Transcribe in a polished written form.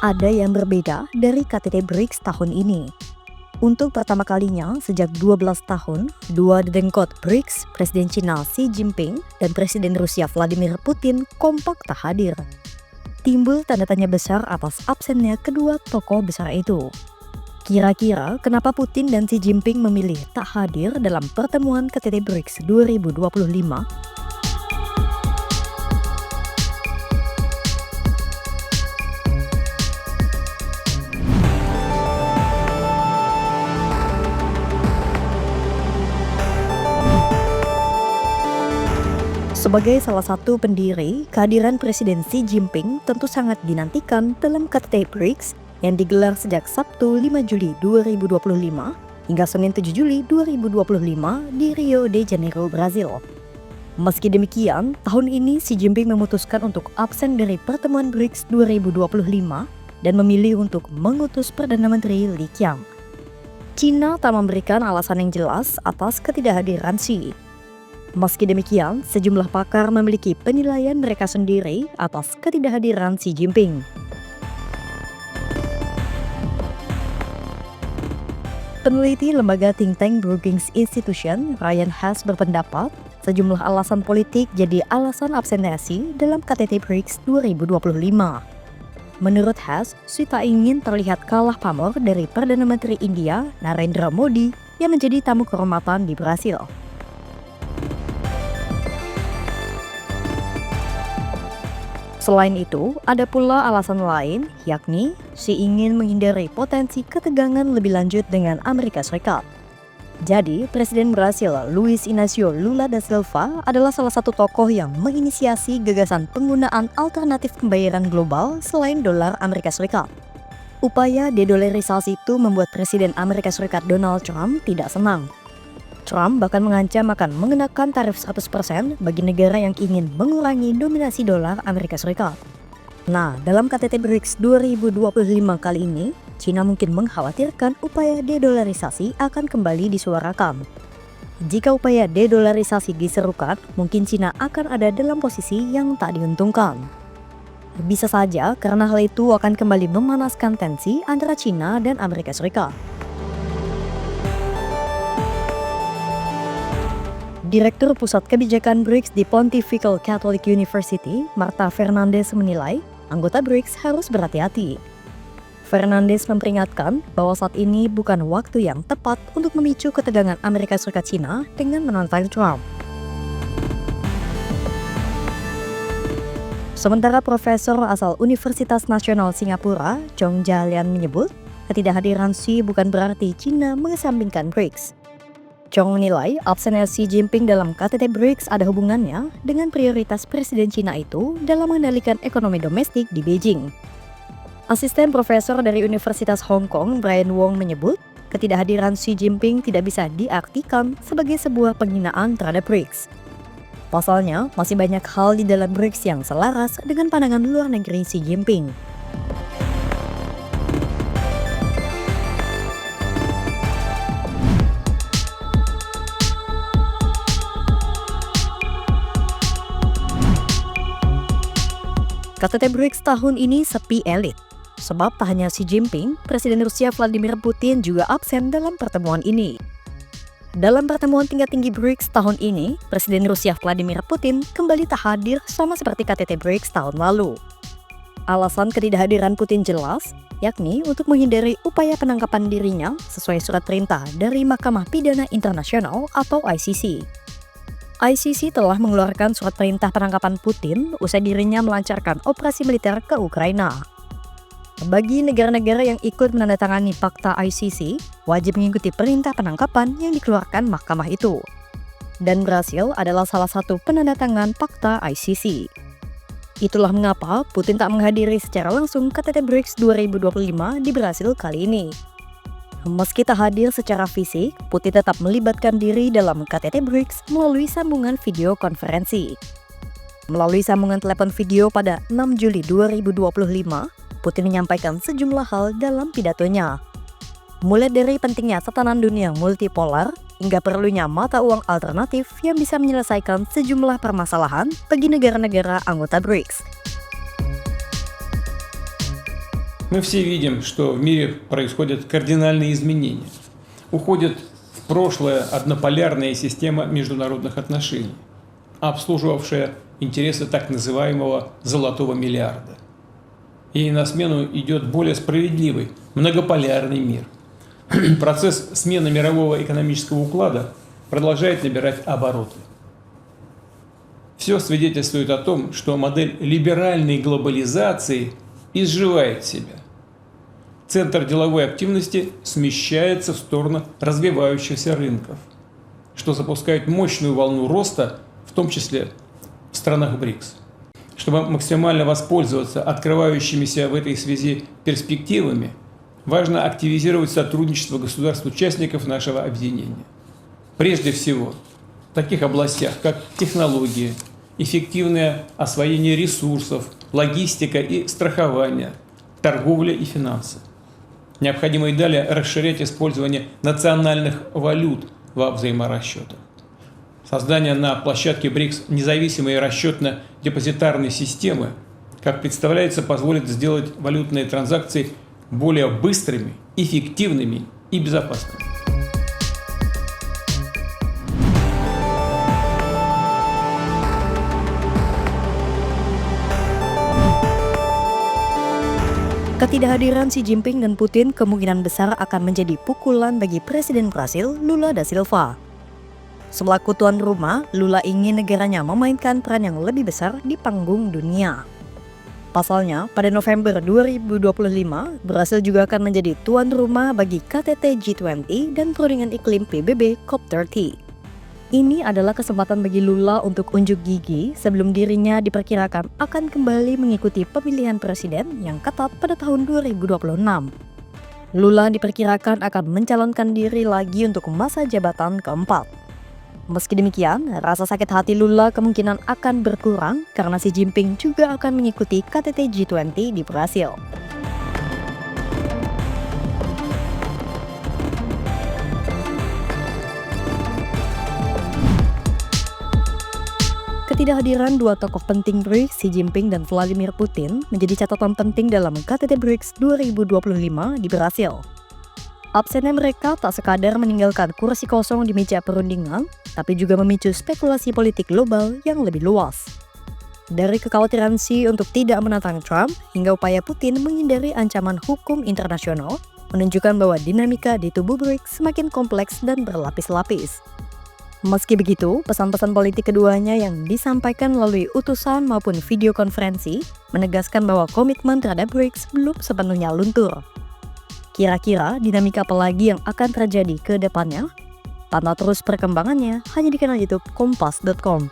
Ada yang berbeda dari KTT BRICS tahun ini. Untuk pertama kalinya sejak 12 tahun, dua dedengkot BRICS, Presiden Cina Xi Jinping dan Presiden Rusia Vladimir Putin kompak tak hadir. Timbul tanda tanya besar atas absennya kedua tokoh besar itu. Kira-kira kenapa Putin dan Xi Jinping memilih tak hadir dalam pertemuan KTT BRICS 2025? Sebagai salah satu pendiri, kehadiran Presiden Xi Jinping tentu sangat dinantikan dalam KTT BRICS yang digelar sejak Sabtu 5 Juli 2025 hingga Senin 7 Juli 2025 di Rio de Janeiro, Brazil. Meski demikian, tahun ini Xi Jinping memutuskan untuk absen dari pertemuan BRICS 2025 dan memilih untuk mengutus Perdana Menteri Li Qiang. Cina tak memberikan alasan yang jelas atas ketidakhadiran Xi. Meski demikian, sejumlah pakar memiliki penilaian mereka sendiri atas ketidakhadiran Xi Jinping. Peneliti lembaga think tank Brookings Institution, Ryan Hess berpendapat sejumlah alasan politik jadi alasan absennya Xi dalam KTT BRICS 2025. Menurut Hess, Xi tak ingin terlihat kalah pamor dari Perdana Menteri India, Narendra Modi, yang menjadi tamu kehormatan di Brasil. Selain itu, ada pula alasan lain, yakni Xi ingin menghindari potensi ketegangan lebih lanjut dengan Amerika Serikat. Jadi, Presiden Brasil Luiz Inácio Lula da Silva adalah salah satu tokoh yang menginisiasi gagasan penggunaan alternatif pembayaran global selain dolar Amerika Serikat. Upaya dedolarisasi itu membuat Presiden Amerika Serikat Donald Trump tidak senang. Trump bahkan mengancam akan mengenakan tarif 100% bagi negara yang ingin mengurangi dominasi dolar Amerika Serikat. Nah, dalam KTT BRICS 2025 kali ini, Cina mungkin mengkhawatirkan upaya dedolarisasi akan kembali disuarakan. Jika upaya dedolarisasi diserukan, mungkin Cina akan ada dalam posisi yang tak diuntungkan. Bisa saja karena hal itu akan kembali memanaskan tensi antara Cina dan Amerika Serikat. Direktur Pusat Kebijakan BRICS di Pontifical Catholic University, Marta Fernandes menilai anggota BRICS harus berhati-hati. Fernandes memperingatkan bahwa saat ini bukan waktu yang tepat untuk memicu ketegangan Amerika Serikat Cina dengan menantang Trump. Sementara Profesor asal Universitas Nasional Singapura, Chong Jalian menyebut, ketidakhadiran Xi bukan berarti Cina mengesampingkan BRICS. Chong menilai absennya Xi Jinping dalam KTT BRICS ada hubungannya dengan prioritas Presiden Cina itu dalam mengendalikan ekonomi domestik di Beijing. Asisten profesor dari Universitas Hong Kong, Brian Wong menyebut, ketidakhadiran Xi Jinping tidak bisa diartikan sebagai sebuah penghinaan terhadap BRICS. Pasalnya, masih banyak hal di dalam BRICS yang selaras dengan pandangan luar negeri Xi Jinping. KTT BRICS tahun ini sepi elit, sebab tak hanya Xi Jinping, Presiden Rusia Vladimir Putin juga absen dalam pertemuan ini. Dalam pertemuan tingkat tinggi BRICS tahun ini, Presiden Rusia Vladimir Putin kembali tak hadir sama seperti KTT BRICS tahun lalu. Alasan ketidakhadiran Putin jelas, yakni untuk menghindari upaya penangkapan dirinya sesuai surat perintah dari Mahkamah Pidana Internasional atau ICC. ICC telah mengeluarkan surat perintah penangkapan Putin usai dirinya melancarkan operasi militer ke Ukraina. Bagi negara-negara yang ikut menandatangani fakta ICC, wajib mengikuti perintah penangkapan yang dikeluarkan mahkamah itu. Dan Brasil adalah salah satu penandatangan fakta ICC. Itulah mengapa Putin tak menghadiri secara langsung KTT BRICS 2025 di Brasil kali ini. Meski tak hadir secara fisik, Putin tetap melibatkan diri dalam KTT BRICS melalui sambungan video konferensi. Melalui sambungan telepon video pada 6 Juli 2025, Putin menyampaikan sejumlah hal dalam pidatonya. Mulai dari pentingnya tatanan dunia multipolar, hingga perlunya mata uang alternatif yang bisa menyelesaikan sejumlah permasalahan bagi negara-negara anggota BRICS. Мы все видим, что в мире происходят кардинальные изменения. Уходит в прошлое однополярная система международных отношений, обслуживавшая интересы так называемого «золотого миллиарда». И на смену идет более справедливый, многополярный мир. Процесс смены мирового экономического уклада продолжает набирать обороты. Все свидетельствует о том, что модель либеральной глобализации изживает себя. Центр деловой активности смещается в сторону развивающихся рынков, что запускает мощную волну роста, в том числе в странах БРИКС. Чтобы максимально воспользоваться открывающимися в этой связи перспективами, важно активизировать сотрудничество государств-участников нашего объединения. Прежде всего, в таких областях, как технологии, эффективное освоение ресурсов, логистика и страхование, торговля и финансы. Необходимо и далее расширять использование национальных валют во взаиморасчетах. Создание на площадке БРИКС независимой расчетно-депозитарной системы, как представляется, позволит сделать валютные транзакции более быстрыми, эффективными и безопасными. Ketidakhadiran Xi Jinping dan Putin kemungkinan besar akan menjadi pukulan bagi Presiden Brasil Lula da Silva. Selaku tuan rumah, Lula ingin negaranya memainkan peran yang lebih besar di panggung dunia. Pasalnya, pada November 2025, Brasil juga akan menjadi tuan rumah bagi KTT G20 dan perundingan iklim PBB COP30. Ini adalah kesempatan bagi Lula untuk unjuk gigi sebelum dirinya diperkirakan akan kembali mengikuti pemilihan presiden yang ketat pada tahun 2026. Lula diperkirakan akan mencalonkan diri lagi untuk masa jabatan keempat. Meski demikian, rasa sakit hati Lula kemungkinan akan berkurang karena Xi Jinping juga akan mengikuti KTT G20 di Brasil. Ketidakhadiran dua tokoh penting BRICS, Xi Jinping dan Vladimir Putin, menjadi catatan penting dalam KTT BRICS 2025 di Brasil. Absennya mereka tak sekadar meninggalkan kursi kosong di meja perundingan, tapi juga memicu spekulasi politik global yang lebih luas. Dari kekhawatiran Xi untuk tidak menantang Trump, hingga upaya Putin menghindari ancaman hukum internasional, menunjukkan bahwa dinamika di tubuh BRICS semakin kompleks dan berlapis-lapis. Meski begitu, pesan-pesan politik keduanya yang disampaikan melalui utusan maupun video konferensi menegaskan bahwa komitmen terhadap BRICS belum sepenuhnya luntur. Kira-kira dinamika apa lagi yang akan terjadi ke depannya? Pantau terus perkembangannya hanya di kanal YouTube Kompas.com.